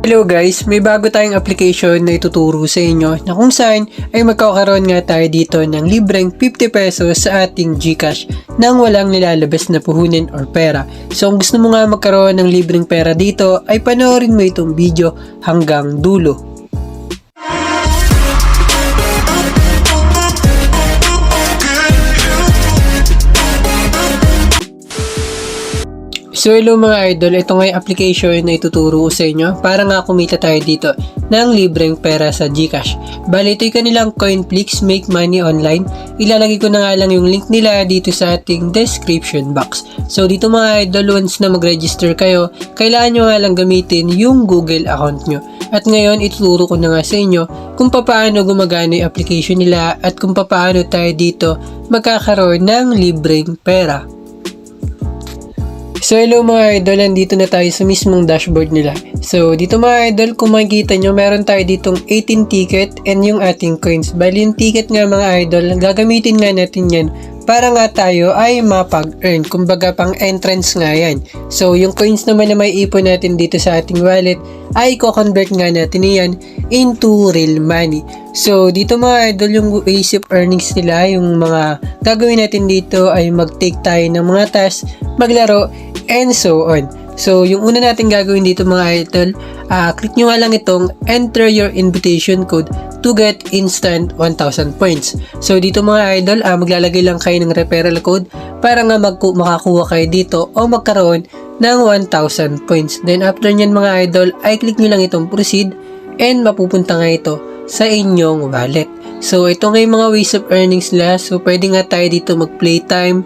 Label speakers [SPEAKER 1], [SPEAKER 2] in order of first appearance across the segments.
[SPEAKER 1] Hello guys, may bago tayong application na ituturo sa inyo na kung saan ay magkakaroon nga tayo dito ng libreng 50 pesos sa ating GCash nang walang nilalabas na puhunan or pera. So kung gusto mo nga magkaroon ng libreng pera dito ay panoorin mo itong video hanggang dulo. So hello mga idol, ito nga yung application na ituturo ko sa inyo para nga kumita tayo dito ng libreng pera sa GCash. Bali ito yung kanilang Coinflix Make Money Online. Ilalagay ko na nga lang yung link nila dito sa ating description box. So dito mga idol, once na mag-register kayo, kailangan nyo nga lang gamitin yung Google account nyo. At ngayon ituturo ko na nga sa inyo kung paano gumagana yung application nila at kung paano tayo dito magkakaroon ng libreng pera. So hello mga idol, nandito na tayo sa mismong dashboard nila. So dito mga idol, kung makikita nyo, meron tayo ditong 18 ticket and yung ating coins. Bali yung ticket nga mga idol, gagamitin nga natin yan para nga tayo ay mapag-earn. Kumbaga pang entrance nga yan. So yung coins naman na may ipon natin dito sa ating wallet ay i-convert nga natin yan into real money. So dito mga idol, yung ways of earnings nila, yung mga gagawin natin dito ay mag-take tayo ng mga tasks, maglaro, and so on. So, yung una natin gagawin dito mga idol, click nyo nga lang itong enter your invitation code to get instant 1,000 points. So, dito mga idol, maglalagay lang kayo ng referral code para nga makakuha kayo dito o magkaroon ng 1,000 points. Then, after nyan mga idol, ay click nyo lang itong proceed and mapupunta nga ito sa inyong wallet. So, ito nga yung mga ways of earnings nila. So, pwede nga tayo dito mag-playtime,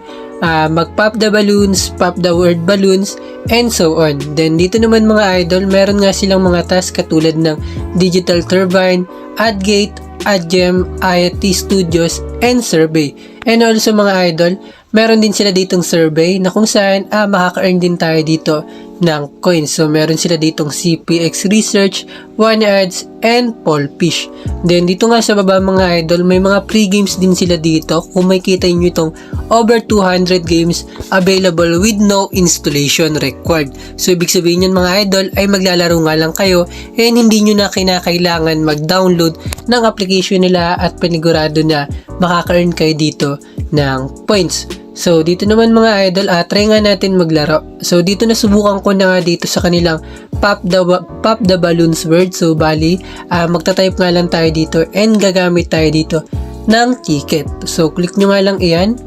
[SPEAKER 1] mag-pop the balloons, pop the word balloons, and so on. Then, dito naman mga idol, meron nga silang mga tasks katulad ng Digital Turbine, AdGate, AdGem, IoT Studios, and Survey. And also mga idol, meron din sila ditong survey na kung saan makaka-earn din tayo dito ng coins. So, meron sila ditong CPX Research, One Ads, and Pollfish. Then, dito nga sa baba mga idol, may mga free games din sila dito. Kung makikita nyo itong over 200 games available with no installation required. So, ibig sabihin yun mga idol ay maglalaro nga lang kayo and hindi nyo na kinakailangan mag-download ng application nila at panigurado na makaka-earn kayo dito ng points. So, dito naman mga idol, try nga natin maglaro. So, dito nasubukan ko na nga dito sa kanilang Pop the Balloons word. So, bali, magta-type nga lang tayo dito and gagamit tayo dito ng ticket. So, click nyo nga lang iyan.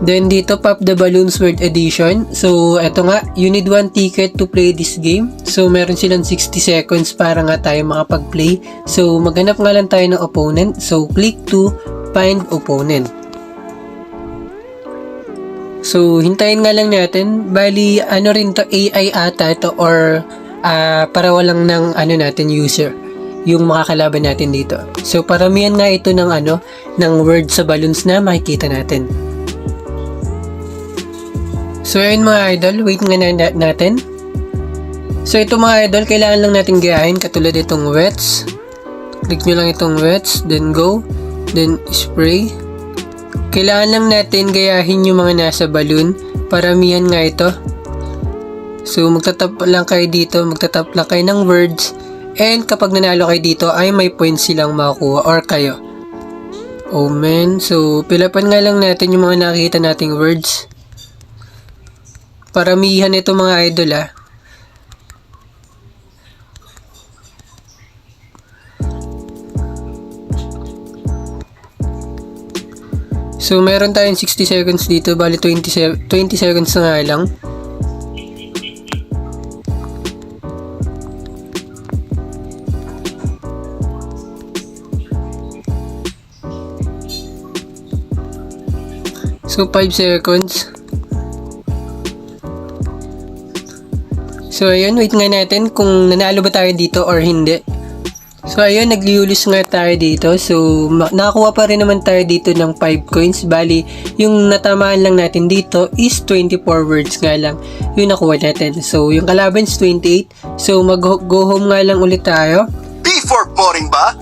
[SPEAKER 1] Then, dito, Pop the Balloons word edition. So, eto nga, you need 1 ticket to play this game. So, meron silang 60 seconds para nga tayo makapag-play. So, maghanap nga lang tayo ng opponent. So, click to find opponent. So, hintayin nga lang natin. Bali, ano rin to, AI ata ito or para walang ng natin user yung makakalaban natin dito. So, paramihan nga ito ng ng word sa balloons na makikita natin. So, ayun mga idol, wait nga natin. So, ito mga idol, kailangan lang natin gayahin katulad itong wets. Click nyo lang itong wets, then go, then spray. Kailangan lang natin gayahin yung mga nasa balloon. Paramihan nga ito. So, magtatap lang kayo dito. Magtatap lang kayo ng words. And kapag nanalo kayo dito, ay may points silang makukuha or kayo. Oh man. So, pilapan nga lang natin yung mga nakikita nating words. Paramihan ito mga idol So, meron tayong 60 seconds dito. Bali, 20 seconds na nga lang. So, 5 seconds. So, ayun. Wait nga natin kung nanalo ba tayo dito or hindi. So, ayun, nagliulis nga tayo dito. So, nakakuha pa rin naman tayo dito ng 5 coins. Bali, yung natamaan lang natin dito is 24 words nga lang yung nakuha natin. So, yung kalaban is 28. So, mag-go home nga lang ulit tayo.
[SPEAKER 2] P4 boring ba?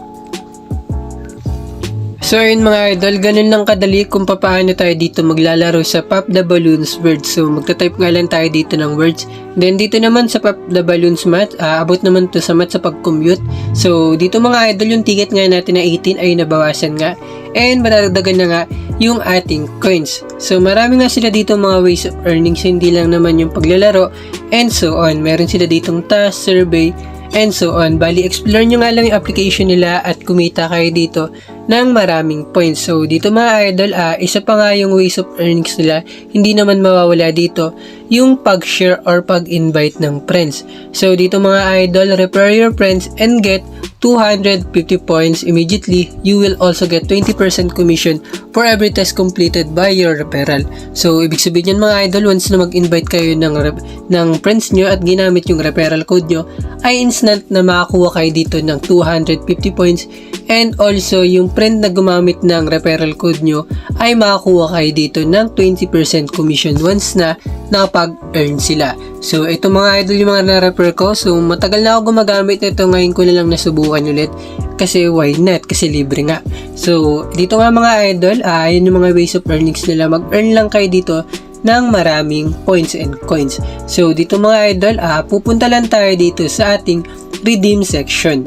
[SPEAKER 1] So ayun mga idol, ganun lang kadali kung paano tayo dito maglalaro sa Pop the Balloons words. So magta-type nga lang tayo dito ng words. Then dito naman sa Pop the Balloons math, abot naman to sa math sa pag-commute. So dito mga idol, yung ticket nga natin na 18 ay nabawasan nga. And madadagdagan na nga yung ating coins. So marami nga sila dito mga ways of earnings, hindi lang naman yung paglalaro and so on. Meron sila ditong task, survey, and so on. Bali, explore nyo nga lang yung application nila at kumita kayo dito ng maraming points. So, dito mga idol, isa pa nga yung ways of earnings nila, hindi naman mawawala dito yung pag-share or pag-invite ng friends. So, dito mga idol, refer your friends and get 250 points immediately. You will also get 20% commission for every test completed by your referral. So, ibig sabihin yan mga idol, once na mag-invite kayo ng friends nyo at ginamit yung referral code nyo, ay instant na makakuha kayo dito ng 250 points. And also, yung friend na gumamit ng referral code nyo ay makakuha kayo dito ng 20% commission once na nakapag-earn sila. So, ito mga idol yung mga na-refer ko. So, matagal na ako gumagamit nito. Ngayon ko na lang nasubukan ulit. Kasi why not? Kasi libre nga. So, dito nga mga idol, yun yung mga ways of earnings nila. Mag-earn lang kayo dito ng maraming points and coins. So, dito mga idol, pupunta lang tayo dito sa ating redeem section.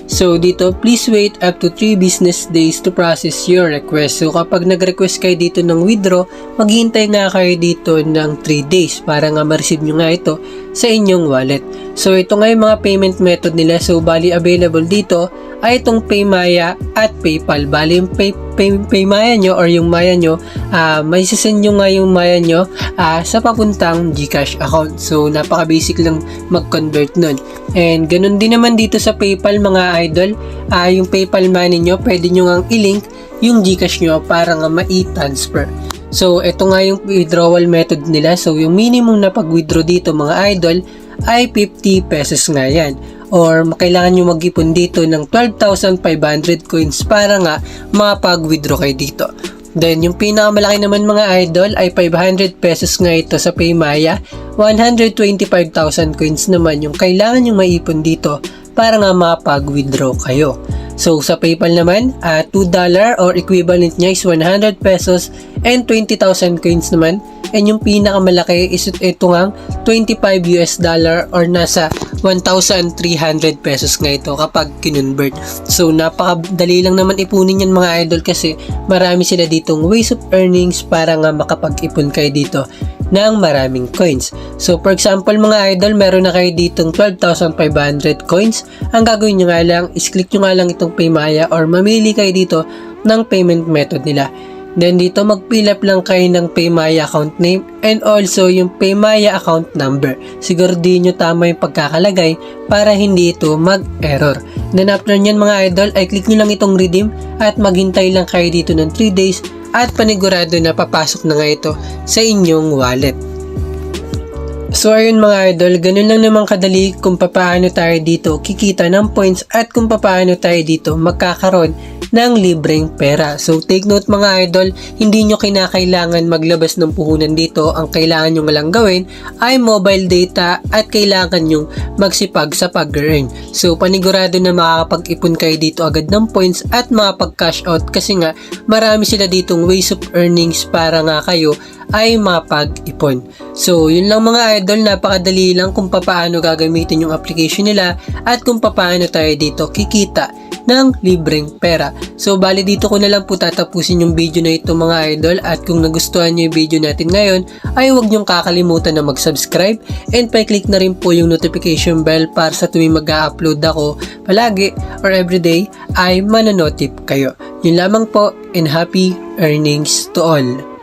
[SPEAKER 1] So, dito, please wait up to 3 business days to process your request. So, kapag nag-request kayo dito ng withdraw, maghihintay nga kayo dito ng 3 days para nga ma-receive nyo nga ito sa inyong wallet. So, ito nga yung mga payment method nila. So, bali available dito ay itong Paymaya at PayPal. Bali yung Paymaya nyo or yung Maya nyo, may sisend nyo nga yung Maya nyo sa papuntang GCash account. So, napaka-basic lang mag-convert nun. And ganun din naman dito sa PayPal mga idol, yung PayPal money nyo, pwede nyo nga i-link yung GCash nyo para nga ma-transfer. So, ito nga yung withdrawal method nila. So, yung minimum na pag-withdraw dito mga idol ay 50 pesos nga yan. Or kailangan nyo mag-ipon dito ng 12,500 coins para nga makapag-withdraw kayo dito. Then, yung pinakamalaki naman mga idol ay 500 pesos nga ito sa Paymaya. 125,000 coins naman yung kailangan nyo maipon dito para nga makapag-withdraw kayo. So, sa PayPal naman, $2 or equivalent niya is 100 pesos and 20,000 coins naman. And yung pinakamalaki is ito nga $25 or nasa 1,300 pesos nga ito kapag kinonvert. So, napakadali lang naman ipunin yan mga idol kasi marami sila ditong ways of earnings para nga makapag-ipon kayo dito ng maraming coins. So, for example mga idol, meron na kayo ditong 12,500 coins. Ang gagawin nyo nga lang is click nyo nga lang itong Paymaya or mamili kayo dito ng payment method nila. Then dito mag-fill up lang kayo ng Paymaya account name and also yung Paymaya account number. Siguraduhin nyo tama yung pagkakalagay para hindi ito mag-error. Then after nyan mga idol ay click nyo lang itong redeem at maghintay lang kayo dito ng 3 days at panigurado na papasok na nga ito sa inyong wallet. So ayun mga idol, ganun lang naman kadali kung paano tayo dito kikita ng points at kung paano tayo dito magkakaroon ng libreng pera. So take note mga idol, hindi nyo kinakailangan maglabas ng puhunan dito. Ang kailangan nyo lang gawin ay mobile data at kailangan nyo magsipag sa pag-earn. So panigurado na makakapag-ipon kayo dito agad ng points at makapag-cash out kasi nga marami sila ditong ways of earnings para nga kayo ay mapag-ipon. So, yun lang mga idol, napakadali lang kung paano gagamitin yung application nila at kung paano tayo dito kikita ng libreng pera. So, bali dito ko na lang po tatapusin yung video na ito mga idol at kung nagustuhan nyo yung video natin ngayon ay huwag nyong kakalimutan na mag-subscribe and pa-click na rin po yung notification bell para sa tuwing mag-upload ako palagi or everyday ay mananotif kayo. Yun lamang po and happy earnings to all.